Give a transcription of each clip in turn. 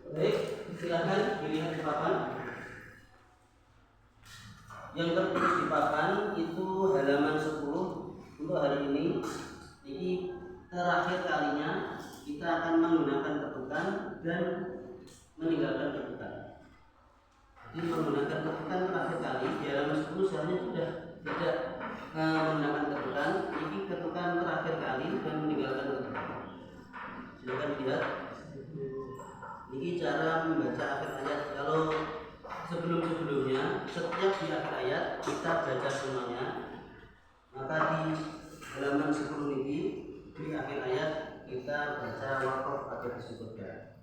Baik, silakan dilihat di papan. Yang tertulis di papan itu halaman 10 untuk hari ini. Ini terakhir kalinya kita akan menggunakan ketukan dan meninggalkan ketukan. Jadi menggunakan ketukan terakhir kali di halaman 10 seharusnya sudah tidak menggunakan ketukan. Ini ketukan terakhir kali dan meninggalkan ketukan. Silakan dilihat. Ini cara membaca akhir ayat. Kalau sebelum-sebelumnya setiap di akhir ayat kita baca semuanya, maka di halaman 10 ini di akhir ayat kita baca waqaf atau disebutkan.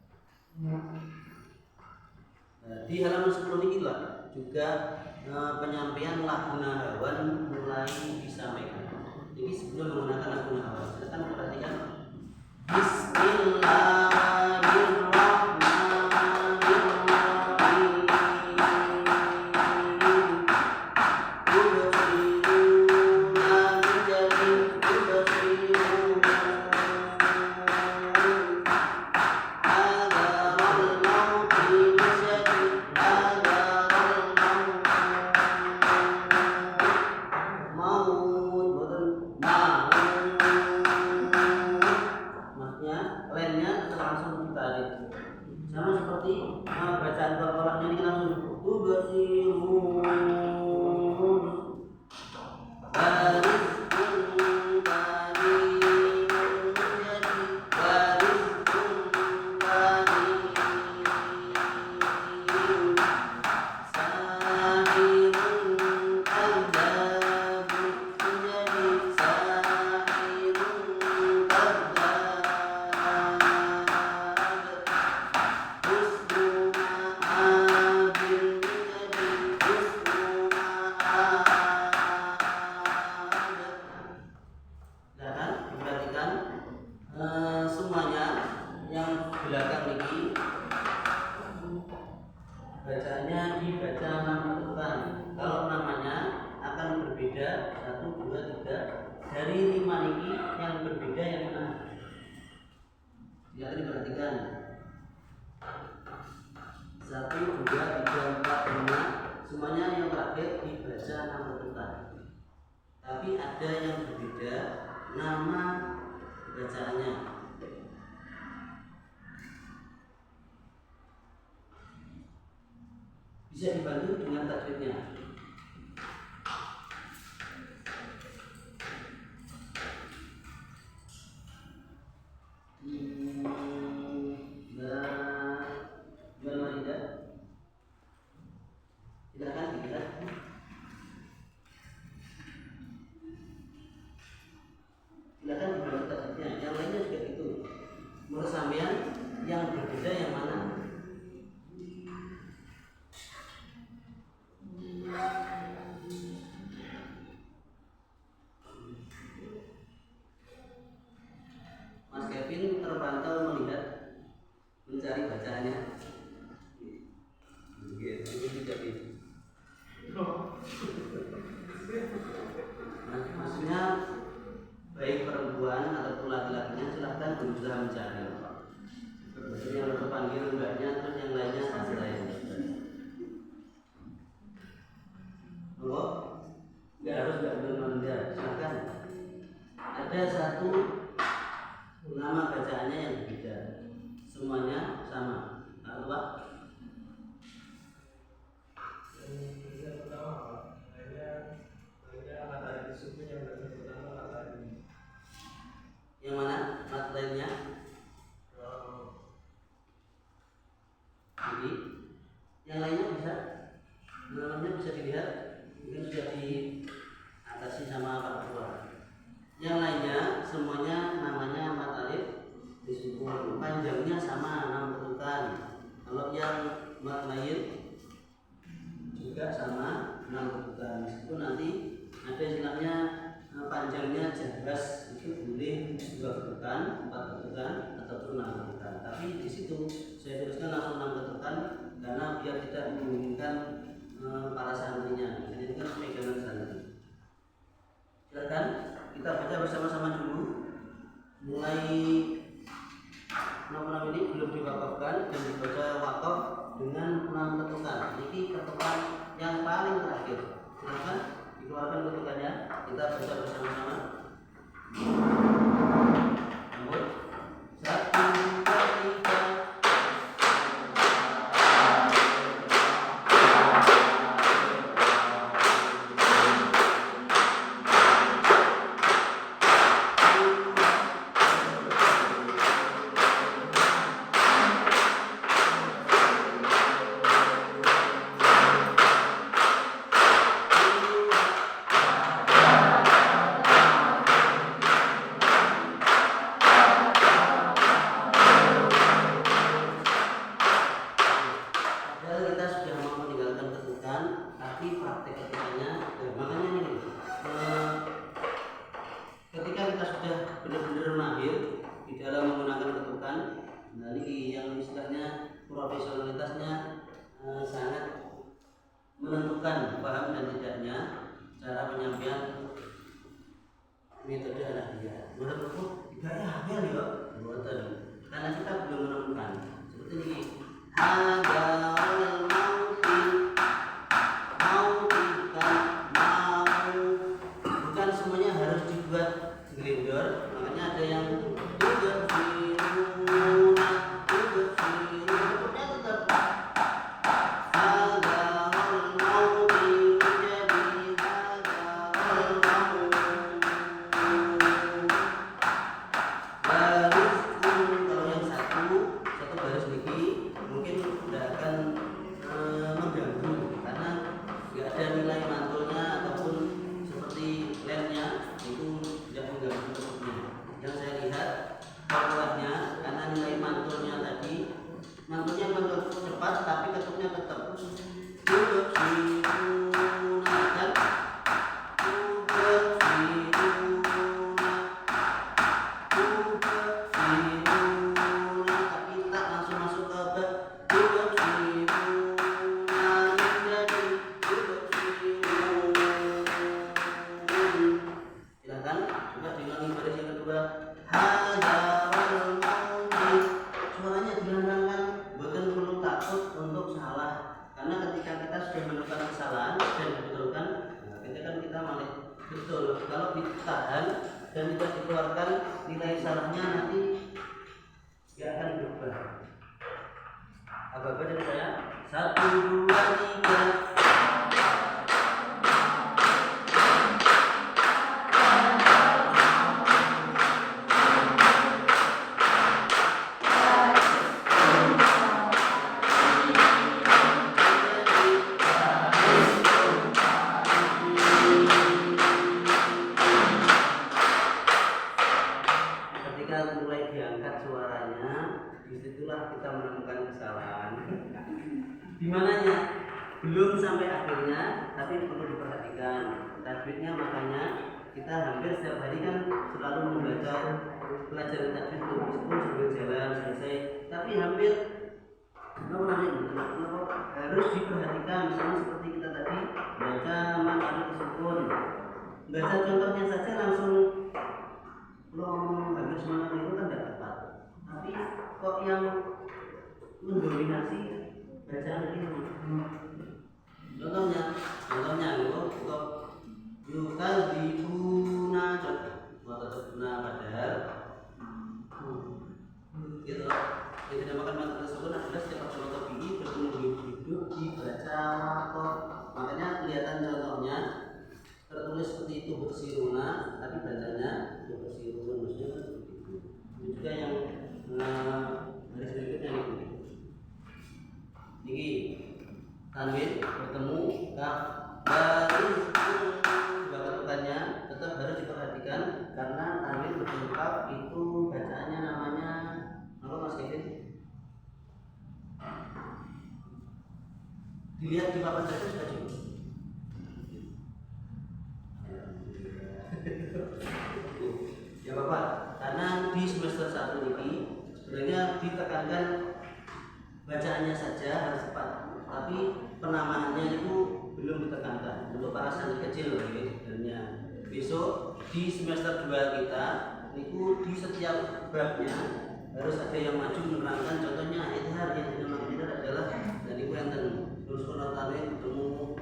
Di halaman 10 ini lah juga penyampaian laguna hawan mulai disampaikan. Jadi sebelum menggunakan laguna hawan, silakan perhatikan. Bismillahirrahmanirrahim. Bacanya dibaca menentukan. Kalau namanya akan berbeda 1, 2, 3 dari 5 ini yang berbeda yang mana? Ya, ini perhatikan 1, 2, 3, 4, 5 semuanya yang terakhir dibaca menentukan. Tapi ada yang berbeda nama bacaannya. Bisa dibantu dengan tajwidnya. Silakan dilihat. Silakan dibantu tajwidnya. Yang lainnya juga itu. Menurut sampean yang berbeda yang mana? Mas Kevin terpantau melihat mencari bacaannya. Maksudnya baik perempuan ataupun laki-lakinya silahkan berusaha mencari. Maksudnya yang terpanggil enggaknya, terus yang lainnya hasil lain. Oh, nggak harus nggak benar-benar. Silahkan. Ada satu nama bacaannya yang berbeda, semuanya sama. Lalu Pak? Yang pertama Pak, lainnya matahari suku yang pertama matahari. Yang mana mat lainnya? Jadi yang lainnya bisa, namanya bisa dilihat, mungkin sudah diatasi sama Pak Ketua. Yang lainnya semuanya namanya mat alif disukun, panjangnya sama 6 ketukan. Kalau yang mat lain juga sama 6 ketukan. Meskipun nanti ada istilahnya panjangnya jabas itu boleh 2 ketukan, 4 ketukan ataupun 6 ketukan. Tapi di situ saya tuliskan langsung 6 ketukan karena biar tidak membingungkan para santrinya. Jadi itu kan pegangan santri. Silakan kita baca bersama-sama dulu mulai nama ini belum diwakafkan dan dibaca wakaf dengan 6 ketukan. Ini ketukan yang paling terakhir. Silakan dikeluarkan ketukannya. Kita baca bersama-sama. Satu, dua, tiga. Profesionalitasnya sangat menentukan paham dan tidaknya cara penyampaian metode Al-Hadiyah. Menurutku tidak ya buatan karena kita belum menemukan seperti ini. Bukan semuanya harus dibuat glendor, makanya ada yang kalau ditahan dan tidak dikeluarkan nilai salahnya nanti tidak akan berubah. Apa-apa dari saya? 1, 2, 3. Mulai diangkat suaranya, disitulah kita menemukan kesalahan. Di mananya belum sampai akhirnya, tapi perlu diperhatikan tajwidnya. Makanya kita hampir setiap hari kan selalu membaca pelajaran tajwid itu, meskipun sudah jalan selesai, tapi hampir harus diperhatikan. Misalnya seperti kita tadi baca man alif sukun, baca contohnya saja langsung hampir semangat itu kan tidak tepat, tapi kok yang mendominasi bacaan ini. Contohnya kok yukadzibuna padahal gitu. Yang dinamakan mata tersebut adalah setiap kata ini bertemu dibaca wakaf. Makanya kelihatan contohnya tertulis seperti itu bersiruna, tapi bacanya bersirun, maksudnya kan seperti itu. Itu juga yang garis berikutnya ini tanwin bertemu kaf baris ketukannya tetap harus diperhatikan karena tanwin bertemu kaf itu bacaannya namanya apa Mas Kevin? Dilihat di papan saja sudah cukup. Ya Bapak, karena di semester 1 ini sebenarnya ditekankan bacaannya saja harus tepat, tapi penamaannya itu belum ditekankan untuk para santri kecil sebenarnya. Besok di semester 2 kita itu di setiap babnya harus ada yang maju menerangkan. Contohnya idhar yang dinamakan idhar adalah dari kuenten terus konotasi ketemu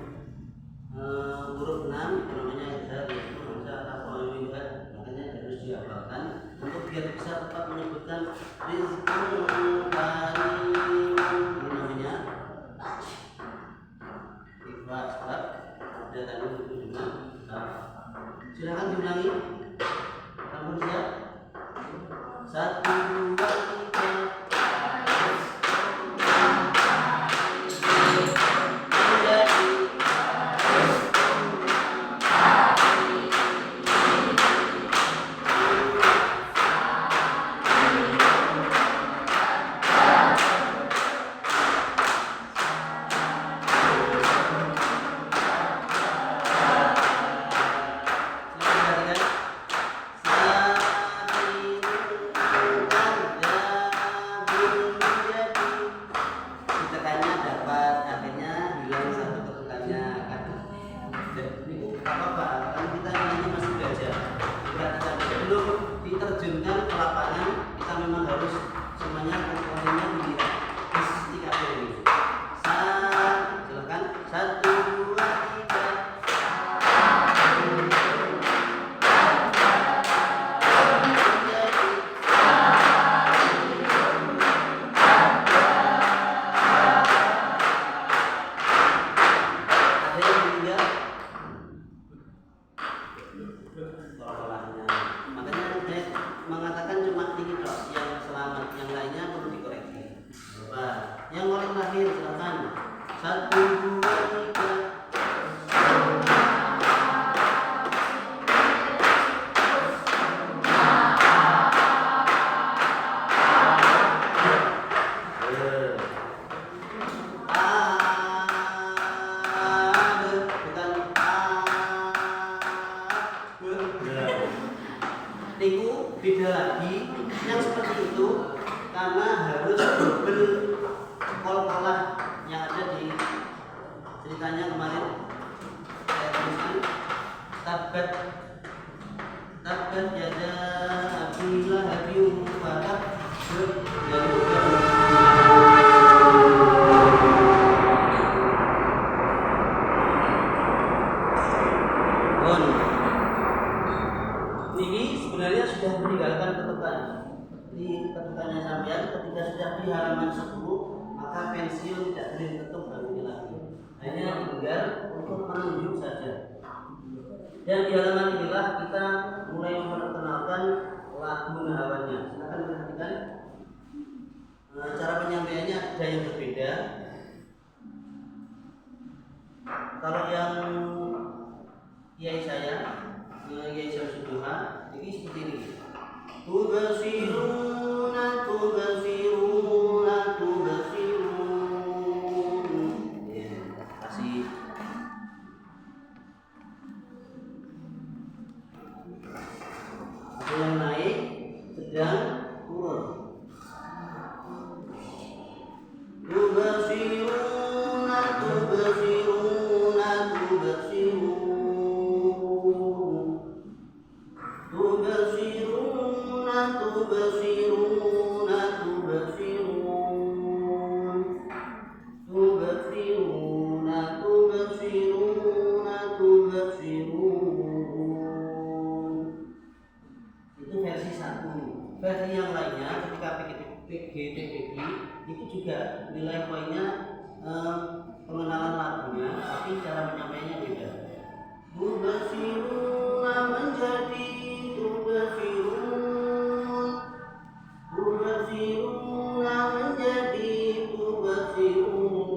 huruf 6 itu namanya idhar, yaitu hamzah atau idhar, makanya harus dihafalkan untuk biar bisa tetap menyebutkan rizqun karim, ini namanya ikhlas. Ada tadi itu juga. Silakan diulangi. Kamu siap? 1, 2, 3. Diterjunkan ke lapangan, kita memang harus semuanya komponennya dilihat di TKP ini. Silakan 1, 2, 3. Ada yang ketiga? Makanya saya mengatakan cuma ini dok yang selamat, yang lainnya perlu dikoreksi. Yang orang lahir silakan 1, 2, 3. Itu beda lagi yang seperti itu karena harus double kol-kolah yang ada di ceritanya kemarin. Saya tuliskan tabat yada Abdillah Habib Mubarak ini sebenarnya sudah meninggalkan ketukan. Di ketukannya sampean ketika sudah di halaman 10 maka pensiun tidak boleh ketuk barunya lagi. Hanya tinggal untuk menunjuk saja. Dan di halaman inilah kita mulai memperkenalkan lagu nahawanya. Silakan perhatikan cara penyampaiannya ada yang berbeda. Kalau yang kiai saya Kiai Syamsuddin ini seperti ini. Tubasiruna ya, kasih ada yang naik, sedang, turun. Tubasiruna itu versi 1. Versi yang lainnya ketika PGTPG itu juga nilai poinnya pengenalan lagunya, tapi cara menyampaikannya beda. Tubasiruna menjadi tubasirun, tubasiruna menjadi tubasirun,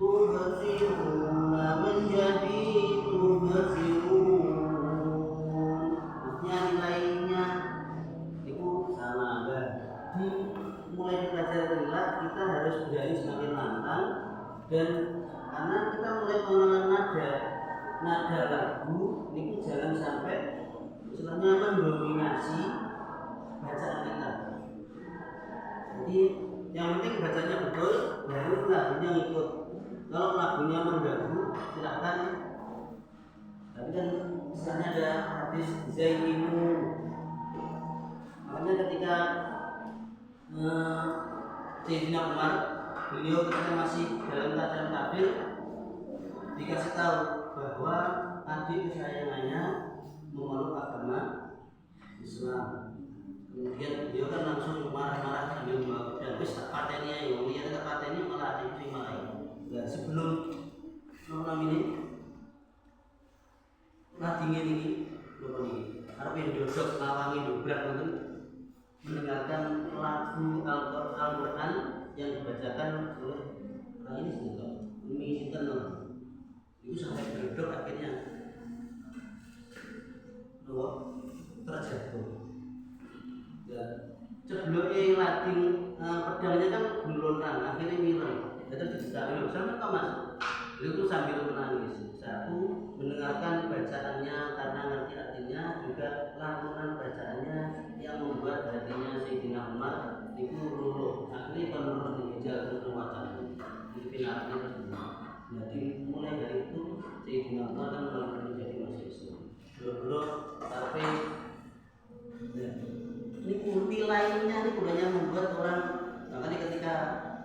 tubasiruna menjadi tubasirun. Maksudnya nilainya itu sama. Mulai belajar inilah kita harus berani semakin lantang, dan karena kita mulai mengenal nada lagu ini jangan sampai istilahnya mendominasi bacaan kita. Jadi yang penting bacanya betul, baru lagunya ngikut. Kalau lagunya mengganggu silakan. Tapi kan istilahnya ada hadis zainimu Makanya ketika Sayyidina Umar, beliau ketika masih dalam keadaan kafir, dikasih tahu bahwa adik kesayangannya memeluk agama Islam. Kemudian beliau kan langsung marah-marah sambil membawa pedang, wis tak pateni ayo, lihat tak pateni malah adik sing malah. Nah, sebelum ini dingin ini, lupa nih, arep ndodok lawangi dobrak ngoten, mendengarkan lagu Al-Qur'an yang dibacakan oleh orang ini sendiri. Ini sinten itu sampai ndodok akhirnya terjatuh. Dan sebelumnya lading pedangnya kan gelontan, akhirnya mireng. Jadi dibuka sama Thomas. Beliau sambil menangis. Satu, mendengarkan bacaannya karena ngerti artinya, juga lantunan bacaannya yang membuat hatinya Sayyidina Umar itu luluh. Akhirnya menurun hijau untuk wajahnya. Itu pinarnya tersebut. Jadi mulai dari itu Sayyidina Umar kan menjadi masuk Islam. Dulu tapi ini kunci lainnya ini bukannya membuat orang, makanya ketika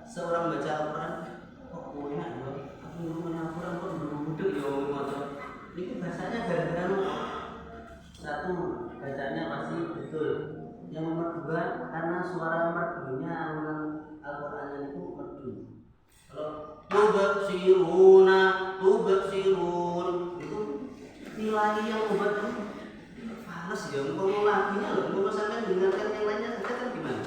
seorang baca Al-Quran, oh enak ya, aku dulu Al-Quran kok duduk ya motor. Ini bahasanya gara-gara satu, bacanya pasti betul. Yang nomor dua, karena suara merdunya alunan Al-Qurannya itu merdu. Kalau tubsirun itu nilai yang membuat kamu males ya, mau laginya loh, mau sampai dengarkan yang lainnya saja kan gimana?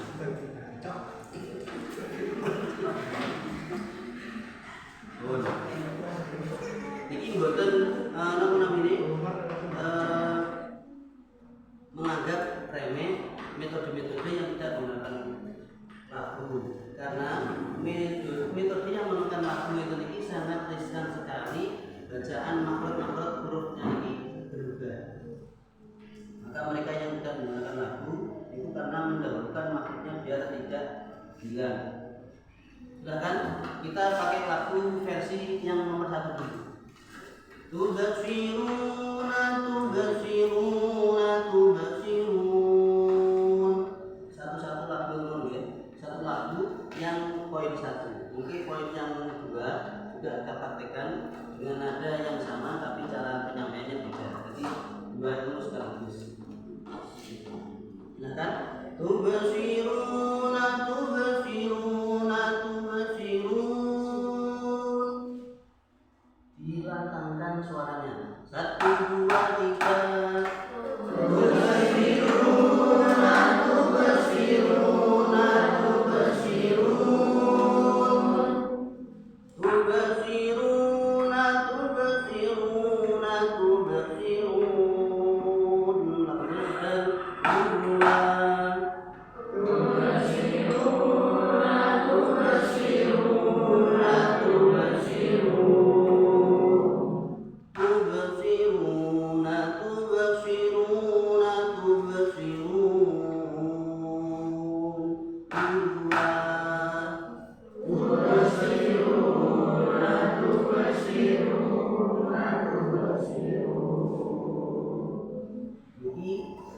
Ini buatan nama ini menganggap remeh metode-metode yang tidak menggunakan lagu, karena metode yang menggunakan lagu ini sangat riskan sekali. Bacaan makhluk hurufnya ini berubah. Maka mereka yang tidak menggunakan lagu itu karena mendahulukan makhluknya biar tidak hilang. Silahkan kita pakai lagu versi yang nomor 1 dulu. Tubsiruna satu-satu lagu dulu ya. Satu lagu yang poin 1. Mungkin poin yang kedua juga kita praktekkan dengan nada yang sama tapi cara penyampaiannya beda. Jadi dua itu sekaligus. Silahkan. Tubsiruna dilantangkan suaranya. 1, 2, 3.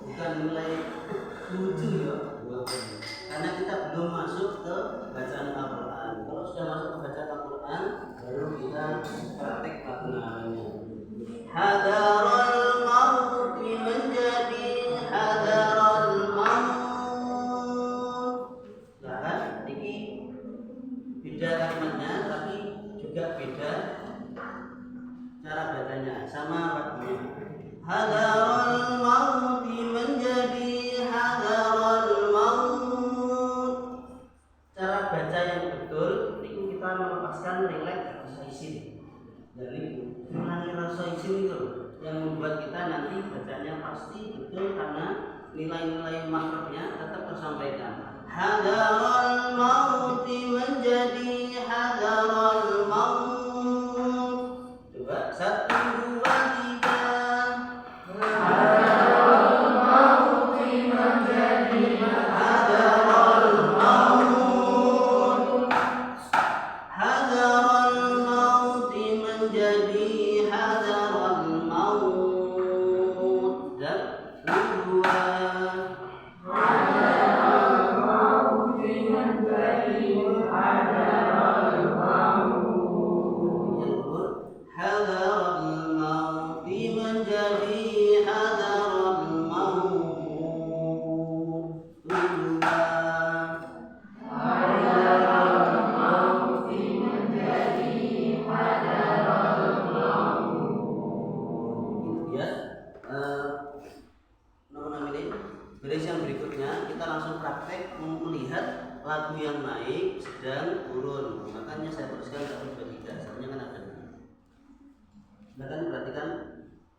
Bukan nilai lucu ya, karena kita belum masuk ke bacaan Al-Quran. Kalau sudah masuk ke bacaan Al-Quran, baru kita praktek lagu-lagunya. Hadarul mauti menjadi hadarul maut. Nah, ini beda kalimatnya, tapi juga beda cara bacanya. Sama lagunya. Hadarul mauti menjadi hadarul maut. Cara baca yang betul itu kita melepaskan rileks rasa isin. Dari mengurangi rasa isin itu yang membuat kita nanti bacanya pasti betul karena nilai-nilai makhrajnya tetap tersampaikan. Hadarul mauti menjadi hadarul maut. Coba 1, 2, 3. Dan kedua melihat lagu yang naik, sedang, turun. Makanya saya teruskan 1, 2, 3. Sebenarnya kan ada. Silakan perhatikan.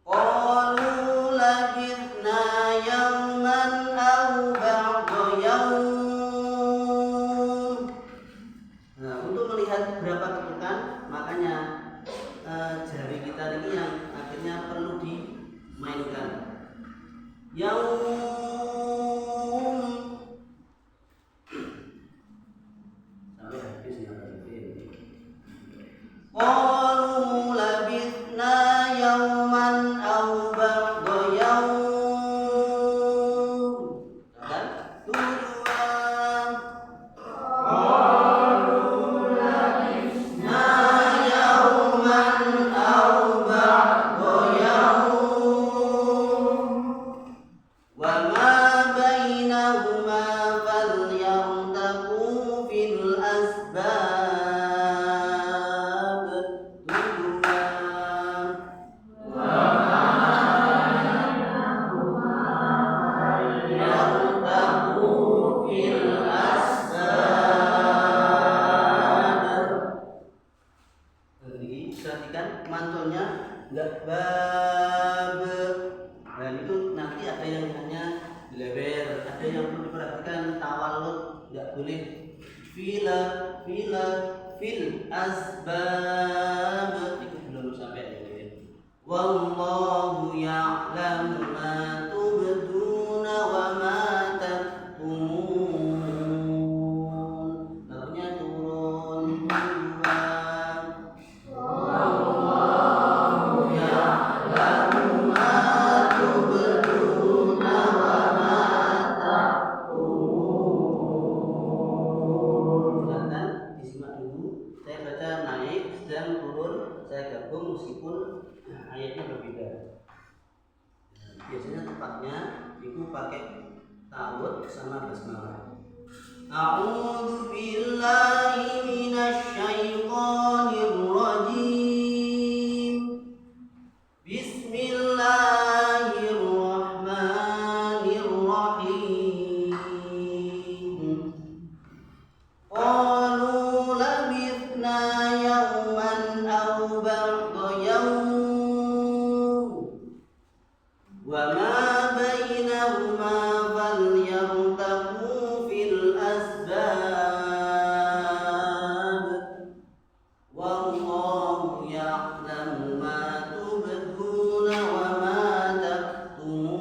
Qalu labithna yawman aw ba'da yawm. Nah, untuk melihat berapa ketukan, makanya jari kita ini yang akhirnya perlu dimainkan. Yaum sampai habis ya berarti. Qalu labithna yawman aw ba'da yawm. Kan? Tujuan. Qalu labithna yawman aw ba'da yawm. Wa ma bainahuma falyartaqu fil asbab. Tujuan. Wa ma bainahuma falyartaqu fil asbab. Jadi perhatikan mantonnya enggak bab. Dan itu nanti ada yang hanya lebar, ada yang perlu diperhatikan tawalud, enggak boleh fil asbab, itu belum sampai ini. Wallahu ya'lamu ma tubduna wa ma taktumun. Lagunya turun dua. Wallahu ya'lamu ma tubduna wa ma taktumun. Silakan disimak dulu. Saya baca naik, sedang, turun, saya gabung meskipun ayatnya berbeda. Biasanya tepatnya itu pakai ta'awudz sama basmalah. A'udzu billahi minasy syaithanir rajim. Bismillahirrahmanirrahim. Qalu labithna yawman aw ba'da yawm. Wa ma bainahuma falyartaqu fil asbab. Wallahu ya'lamu ma tubduna wa ma taktumun.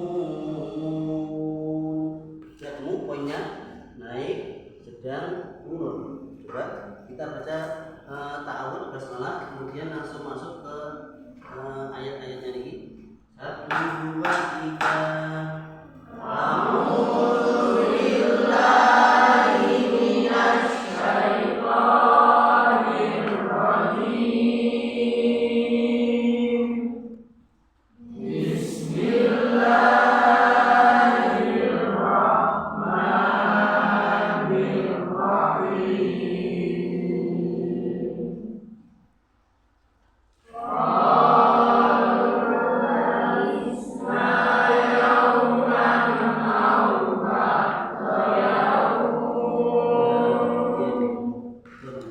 Ketemu poinnya naik, sedang, turun. Coba kita baca ta'awudz basmalah, kemudian langsung masuk ke ayat-ayatnya ini. 1, 2, 3. A'udzu billahi minasy syaithanir rajim.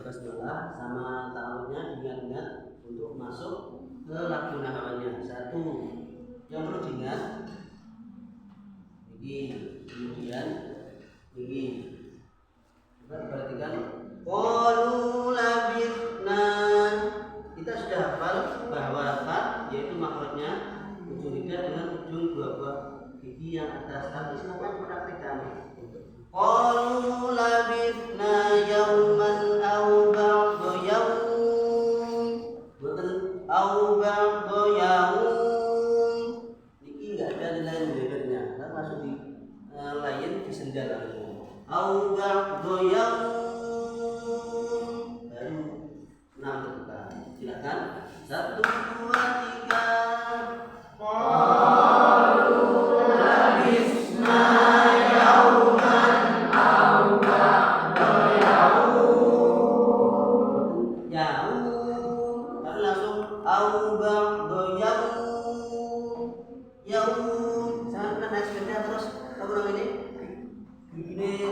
Basmalah sama ta'awudnya diingat-ingat untuk masuk ke lagu nahawannya. 1 yang perlu diingat ini, kemudian ini. Coba perhatikan. Qalu labithna. Kita sudah hafal bahwa fa yaitu makhrajnya ujung lidah dengan ujung dua buah gigi yang atas. Tapi silakan praktikkan. Qalu labithna yawman aw ba'da yawm. Betul, aw ba'da yawm. Ini enggak ada nilai lebarnya. Nah, langsung di lain disendal langsung. Aw ba'da yawm. Baru 6 ketukan. Silakan. 1, 2, 3. Qalu labithna yawman aw ba'da yawm. Yawm. Baru langsung aw ba'da yawm. Yawm. Jangan naik sepeda terus. Apa namanya ini? Begini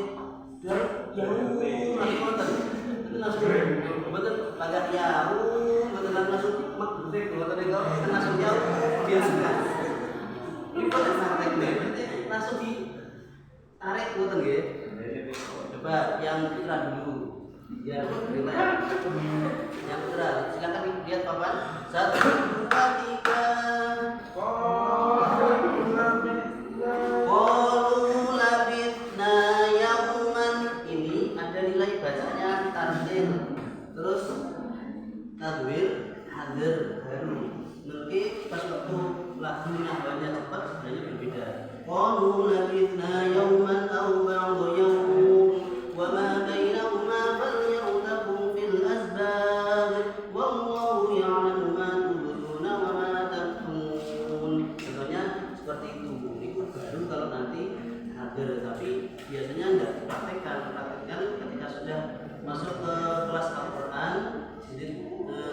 Ini kok santai berarti langsung ditarik ngoten nggih. Coba yang putra dulu. Ya, yang putra. Silakan lihat papan. 1 2 3. Qalu labithna yauman. Ini ada nilai bacanya tartil. Terus tadwir hadir baru. Nanti pas waktu lagunya banyak cepat sebenarnya berbeda. Qalu labithna yauman aw ba'da yawm wa ma bainahuma falyartabu fil asbab wallahu ya'lamu ma tubduna wa ma taktumun. Contohnya seperti itu. Ini baru kalau nanti hadir, tapi biasanya enggak dipraktekkan ketika sudah masuk ke kelas Al-Quran jadi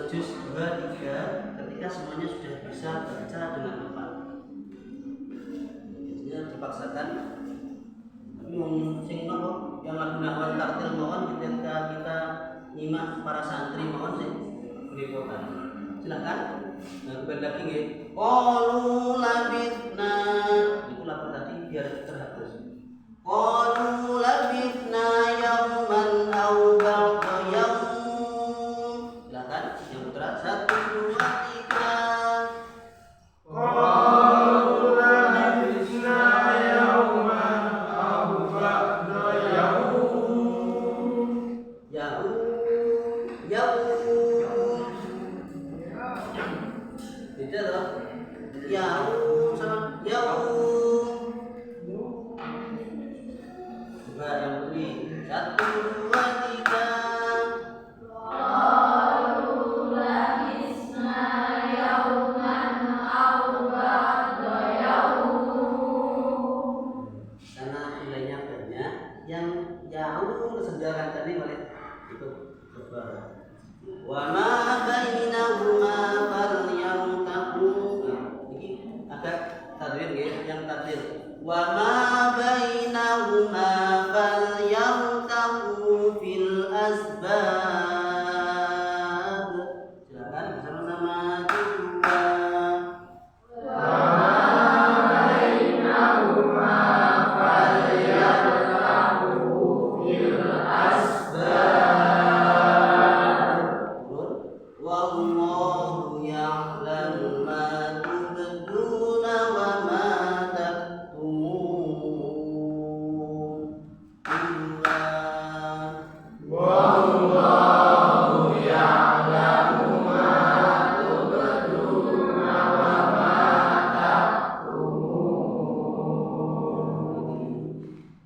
juz 2, 3 ketika semuanya sudah bisa baca dengan tepat. Biasanya dipaksakan. Tapi yang lagu nahwan tartil mohon ketika kita nyimak para santri mohon sih berikan. Silakan. Nah, kembali lagi nggih. Qalu labithna. Itu lagu tadi biar terhapus. Qalu labithna yauman aw ba'da yaum. Silakan yang putra 1 2 3. Qalu labithna yauman aw ba'da yaum. Yaum. Beda toh? Yaum sama yaum. Coba yang putri 1 2 3. Qalu labithna yauman aw ba'da yaum. Karena nilainya banyak, yang yaum kesedaran tadi oleh itu coba. Wa ma bainahuma falyartabu. Ini agak tadwir nggih, yang tadwir. Wa ma bainahuma falyartabu fil asbab. Silakan bersama-sama dua. Wallahu ya'lamu ma tubduna wa ma taktumun. Wallahu ya'lamu ma tubduna wa ma taktumun.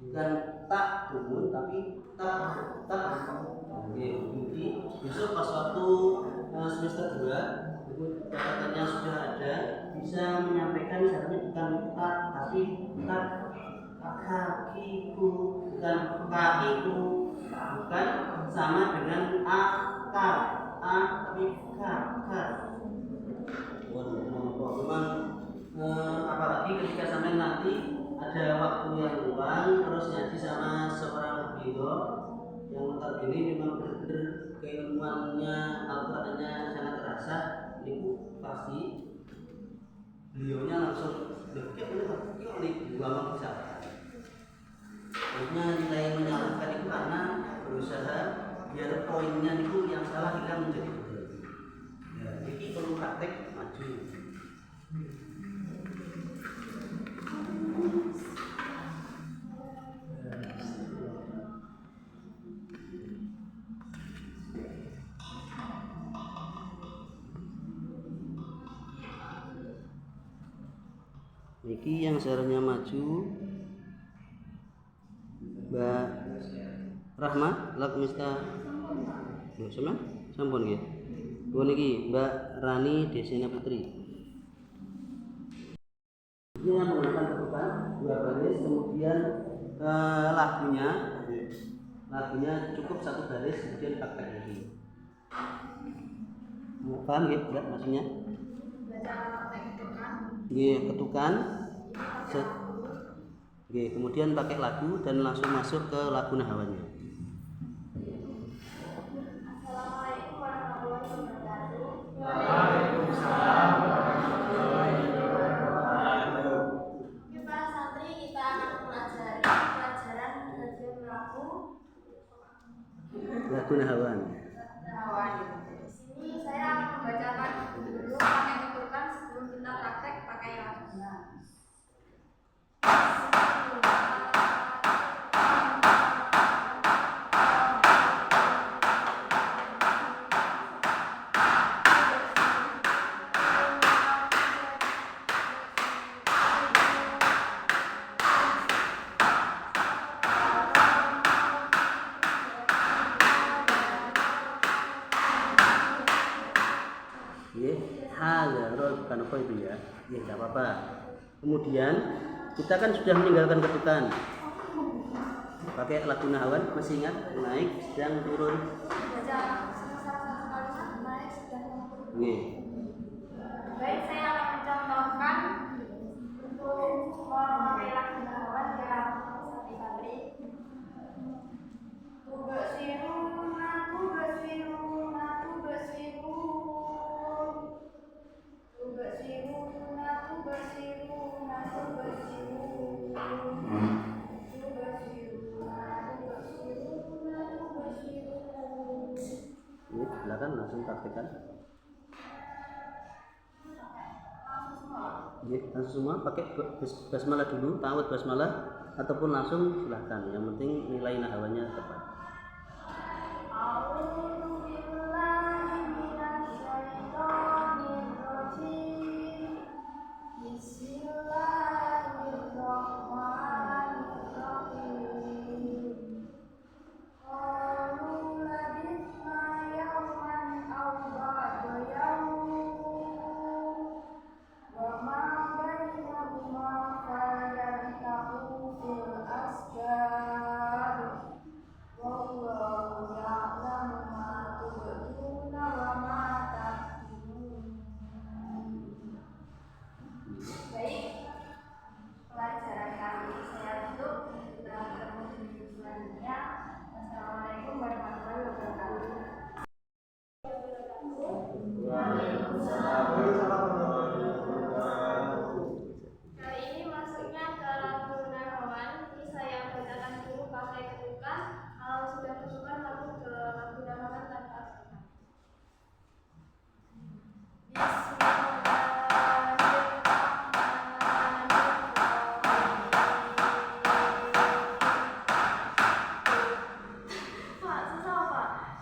Bukan tak tumun tapi tak. Oke, jadi besok pas waktu semester 2 itu catatannya sudah ada, bisa menyampaikan caranya bukan tak tapi tak kakiku, bukan kakiku, bukan sama dengan akar tapi kakak. Memang apalagi ketika sampai nanti ada waktu yang luang terus ngaji sama seorang beliau yang notabene memang benar-benar keilmuannya Al-Qur'annya sangat terasa, itu pasti beliaunya langsung ngomong bisa. Maksudnya nilai menyalahkan itu karena berusaha biar poinnya itu yang salah hilang menjadi benar. Ya, ini perlu praktek maju. Niki yang seharusnya maju Mbak Rahma lak mista lho sama sampun nggih. Kuwi niki Mbak Rani Desina Putri. Ini yang menggunakan ketukan 2 baris, kemudian lagunya cukup 1 baris, kemudian pakai lagi. Mau paham nggih Mbak maksudnya? Nggih, ketukan. Nggih, kemudian pakai lagu dan langsung masuk ke lagu nahwannya. Assalamualaikum warahmatullahi wabarakatuh. Waalaikumsalam warahmatullahi wabarakatuh. lagu nahawan. Di sini saya akan membacakan dulu pakai ketukan sebelum kita praktek pakai lagunya. Bukan apa itu ya, tidak apa-apa. Kemudian kita kan sudah meninggalkan ketukan. Pakai lagu nahawan, masih ingat naik, sedang, turun. Baik, saya akan mencontohkan untuk memakai lagu nahawan yang santri-santri. Tubasiruna, tubasiruna, tubasirun. Tubasiruna, tubasiruna, tubasirun. Tubasiruna, tubasiruna, tubasirun. Ini silakan langsung praktekkan. Langsung semua pakai basmalah dulu, ta'awudz basmalah ataupun langsung silahkan. Yang penting nilai nahawannya tepat.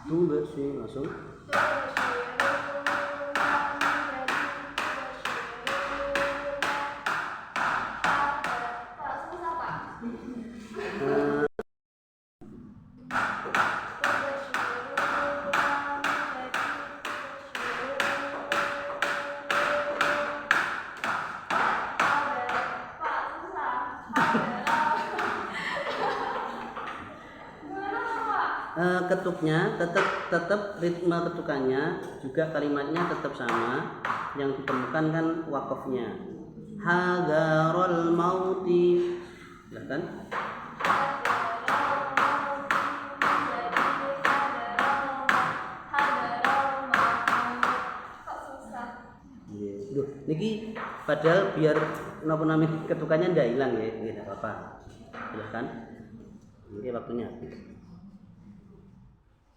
Tunggu sih langsung. Ketuknya tetap ritme ketukannya juga kalimatnya tetap sama, yang ditemukan kan wakofnya hadarul mauti, silahkan. Niki padahal biar napa namanya ketukannya ndak hilang ya, tidak apa-apa. Silahkan. Ini waktunya habis.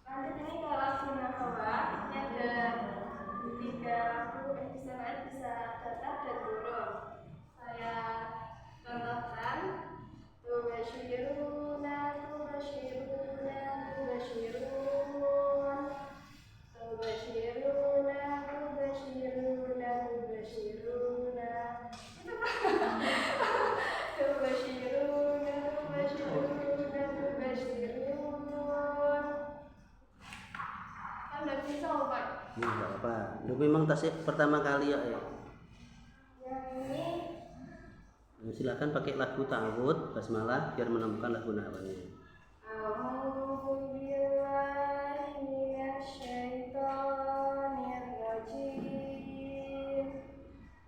Lanjut ini ke lagu nahawa, ini ada 3 lagu yang bisa datar dan turun. Saya contohkan. Tubashiruna, tubashiruna, tubashirun. Tubashiruna, tubashiruna, tubashiruna. Tubashiruna, tubashiruna, tubashirun. Kan udah bisa, Pak. Ini enggak apa. Lu memang tasik pertama kali ya. Yang ini Silakan pakai lagu ta'awudz basmalah biar menemukan lagu nahawannya. A'udzu billahi minasyaitonir rajim.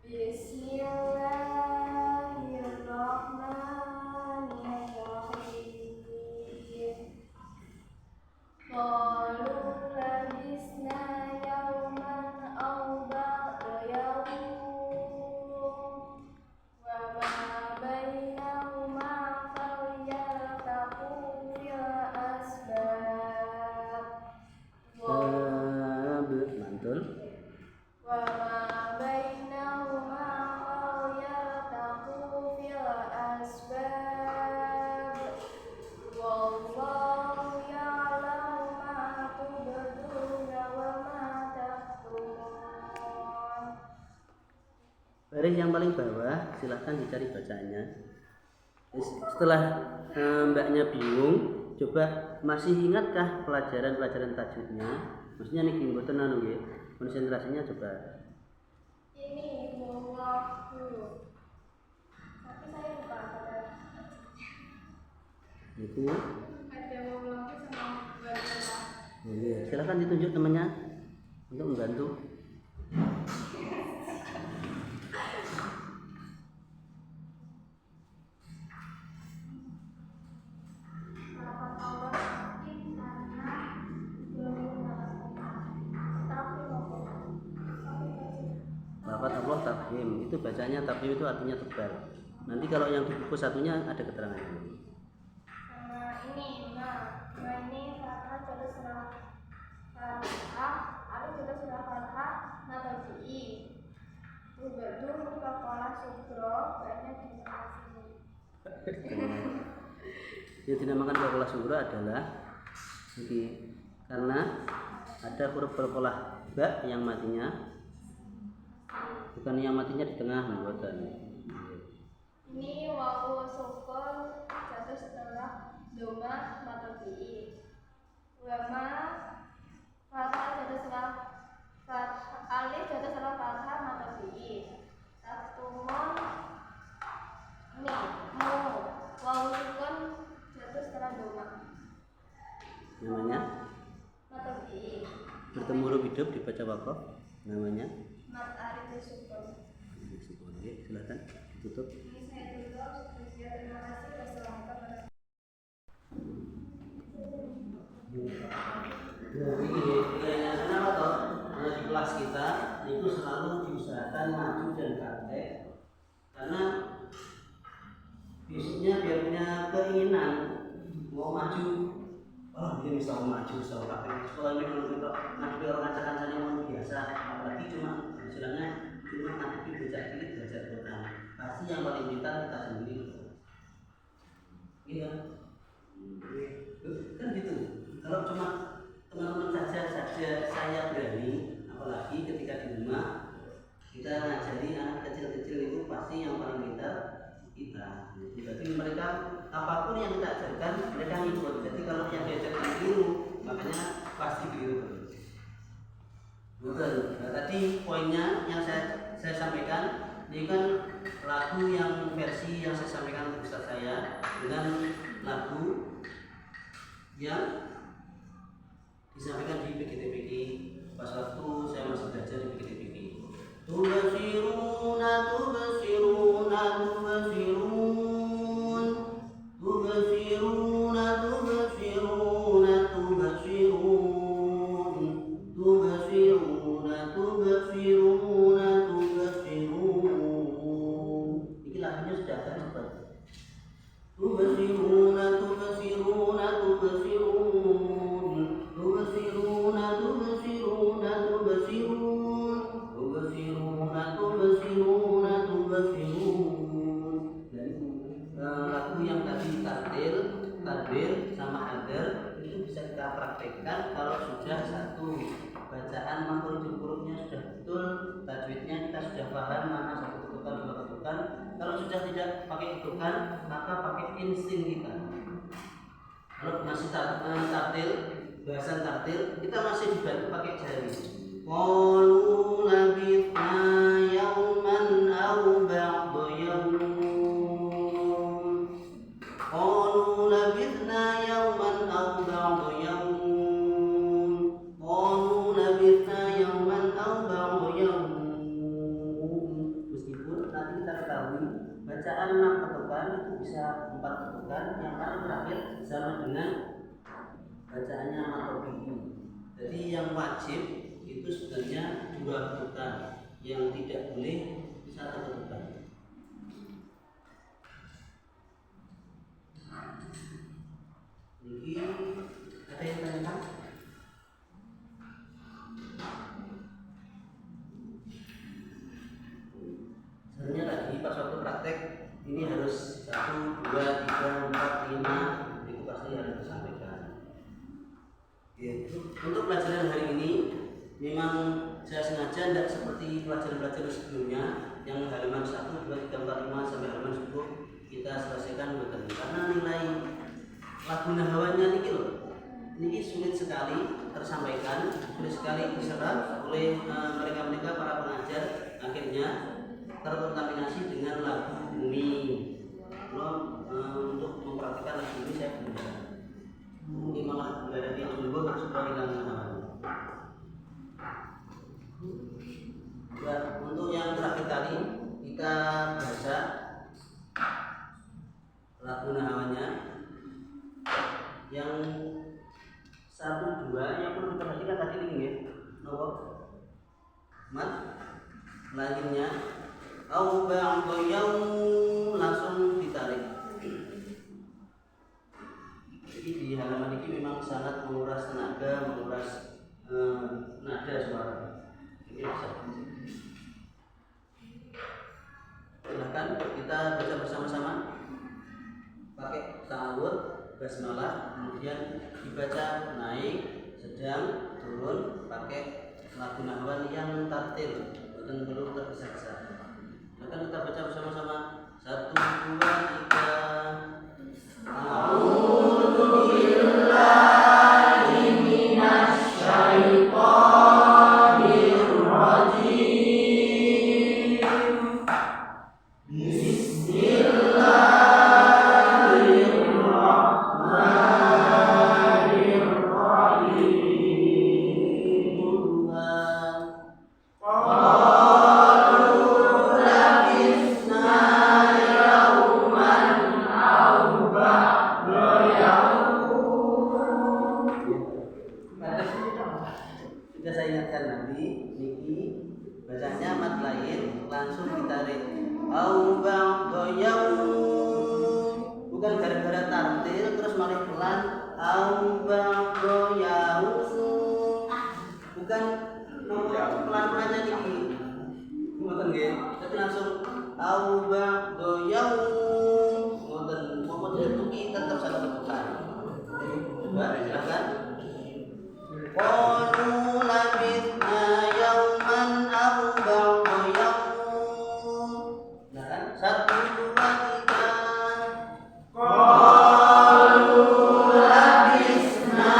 Bismillahirrahmanirrahim. Qalu labisna yawman aw ba'da yawm wa ma bainahuma falyartaqu baris yang paling bawah silahkan dicari bacaannya. Setelah mbaknya bingung, coba masih ingatkah pelajaran tajwidnya? Maksudnya nih mboten anu nggih, konsentrasinya coba. Ini wallah dulu. Tapi saya lupa ada. Itu. Ada wallah sama wallah. Oke, silahkan ditunjuk temannya untuk membantu. Lafaz Allah tafhim, itu bacanya tafhim itu artinya tebal. Nanti kalau yang di buku satunya ada keterangannya. Sama ini, nah ini fathah jadi surah fathah, alif jadi surah fathah, nataji. Ubadu mukafalah sugro, banyak di sini. Yang dinamakan qalqalah sughra adalah karena ada huruf qalqalah ba yang matinya bukan yang matinya di tengah mboten. Ini wawu sukun jatuh setelah doma matobi. Wama fathah jatuh setelah alif jatuh setelah fathah matobi. Taktumun ini mu wawu sukun jatuh setelah doma. Namanya Matobi. bertemu huruf hidup dibaca waqaf, namanya Mat arif sukun. Oke, silakan ditutup. Ini saya tutup. Terima kasih. Wassalamualaikum Di kelas kita itu selalu diusahakan maju dan praktek karena besoknya biar punya keinginan mau maju. Oh, dia bisa maju, bisa praktek. Sekolah ini kalau kita ngadepi orang ngacak-ngacaknya mau biasa, apalagi cuma istilahnya cuma ngadepi bocah cilik belajar Quran. Pasti yang paling pintar kita sendiri. Iya, kan gitu. Kalau cuma teman-teman saja saya berani, apalagi ketika di rumah kita ngajari anak kecil-kecil itu pasti yang paling pintar kita. Jadi mereka apapun yang kita ajarkan mereka ngikut. Jadi kalau yang diajarkan keliru, makanya pasti keliru. Betul. Nah, tadi poinnya yang saya sampaikan ini kan lagu yang versi yang saya sampaikan untuk Ustaz saya dengan lagu yang disampaikan di PGTPG pas waktu saya masih belajar di PGTPG. Tubasiruna tubasiruna tubasirun tubasiruna tubasiruna tubasirun tubasiruna tubasiruna tubasirun. Ini lagunya sudah agak cepat. Tubasiruna tubasiruna tubasirun tubasiruna tubasiruna tubasirun tubasiruna tubasiruna tubasirun. Dan lagu yang tadi tadbir sama hadar itu bisa kita praktekkan kalau sudah satu bacaan makhraj hurufnya sudah betul, tajwidnya kita sudah paham mana satu ketukan dua ketukan. Kalau sudah tidak pakai ketukan maka pakai insting kita. Kalau masih tartil, bahasan tartil kita masih dibantu pakai jari. Qalu labithna yawman aw ba'da yawm. Qalu labithna yawman aw ba'da yawm. Qalu labithna yawman aw ba'da yawm. Meskipun nanti kita ketahui bacaan 6 ketukan itu bisa 4 ketukan, yang paling terakhir sama dengan bacaannya matobi. Jadi yang wajib itu sebenarnya 2 ketukan, yang tidak boleh 1 ketukan. Jadi ada yang tanyakan? Sebenarnya lagi pas waktu praktek ini harus 1, 2, 3, 4, 5 itu pasti harus disampaikan. Untuk pelajaran hari ini memang saya sengaja tidak seperti pelajaran-pelajaran sebelumnya yang halaman 1, 2, 3, 4, 5 sampai halaman 10 kita selesaikan buatan. Karena nilai lagu nahawanya niki loh, niki sulit sekali tersampaikan, sulit sekali diserap oleh mereka para pengajar, akhirnya terkontaminasi dengan lagu bumi. Belum untuk mempraktikkan lagu ini saya berusaha. Mungkin malah berada di sungguh harus hilang nahawanya. Ya, untuk yang terakhir kali kita baca lagu nahawanya yang 1, 2 yang perlu diperhatikan tadi ini ya, nopo mat lainnya au ba'du yaum langsung ditarik. Jadi di halaman ini memang sangat menguras tenaga, menguras nada suara. Ini bisa. Silahkan kita baca bersama-sama pakai ta'awud, basmalah, kemudian dibaca naik, sedang, turun, pakai lagu nahwan yang tartil, bukan perlu tergesa-gesa. Silahkan kita baca bersama-sama. 1, 2, 3. A'udzu billahi minasy syaithanir rajim. Sudah saya ingatkan nanti, niki bacanya mat lain langsung ditarik. Au ba'du yaum, bukan gara-gara tartil terus malah pelan. Au ba'du yaum, bukan pelan-pelannya niki. Ngoten nggih. Tapi langsung au ba'du yaum. Ngoten, mau dituki tetap satu ketukan. Coba silakan. Qalu labithna yawman aw ba'da yawm. Nah kan, 1, 2, 3. Qalu labithna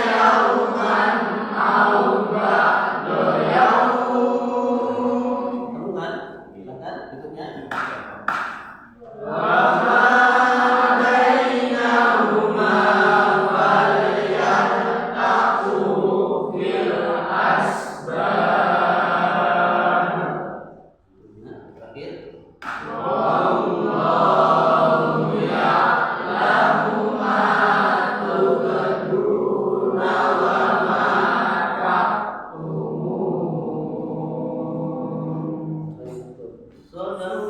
yawman aw ba'da yawm. Kamu kan? Silakan berikutnya. Saudara